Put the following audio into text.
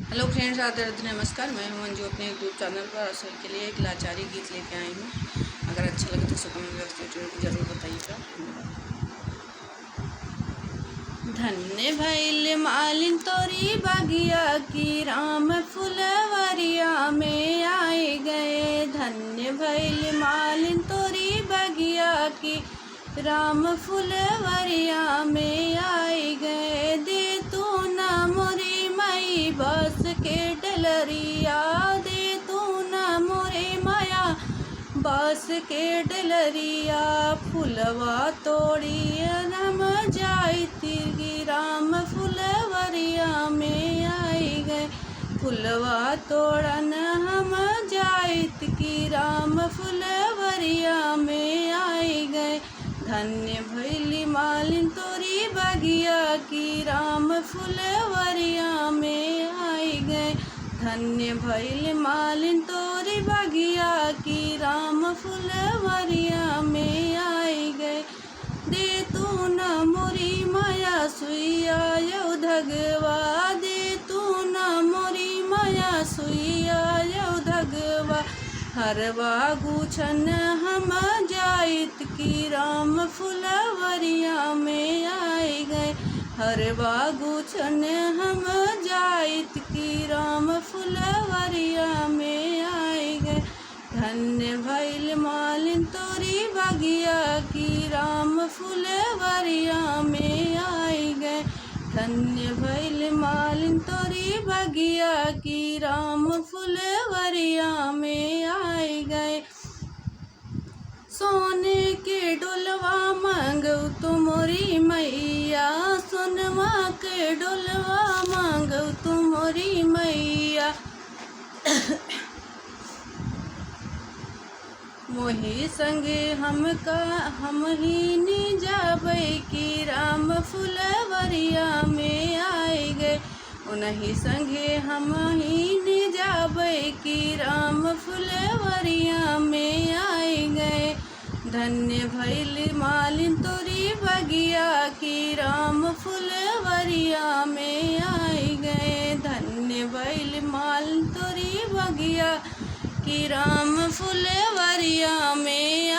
Hello friends, Radhe Radhe, नमस्कार। मैं हूं अंजू, अपने यूट्यूब चैनल पर असल के लिए एक लाचारी गीत लेके आई हूं। अगर अच्छा लगे तो इसे कमेंट जरूर बताइएगा। धन्य भइल मालिन तोरी बगिया की, राम फुलवरिया में आए गए। धन्य भइल मालिन तोरी बगिया की, राम फुलवरिया में आए गए। दे तू न मोरी मई बस के डलरिया, दे तू न मोरे माया बास के डलरिया। फुलवा तोड़ी रम जाई तिरगी, राम फुलवरिया में आई गए। फुलवा तोड़न हम जाइत की, राम फुलवरिया में आई गए। धन्य भइली मालिन तोरी बगिया की, राम फुलवरिया में आई गए। धन्य भइल मालिन तोरी बगिया की, राम फुलवरिया में आई गए। दे तू न मोरी माया सुइया यौ धगवा, दे तू न मोरी माया सुइया यौ धगवा। हरवा गुछन हम जाइत की, राम फुलवरिया में आई गए। हरवा गुछन हम जाइत की, राम फुलवरिया में आई गए। धन्य भइल मालिन तोरी बगिया की, राम फुलवरिया में आई गए। धन्य भइल मालिन तोरी बगिया की, राम फुलवरिया में आई गए। सोने के डोलवा मांगऊ तो मोरी मैया, सोनमा के डोलवा मांगऊ तो मोरी मैया। मोही संगे हम ही नी जाबै की, राम फुलवरिया में आई गए। उन्हीं संगे हम ही नी जाबै की, राम फुलवरिया में आई गए। धन्य भइल मालिन तोरी बगिया की, राम फुलवरिया में आई गए। धन्य भइल मालिन तोरी बगिया की, राम फुलवरिया में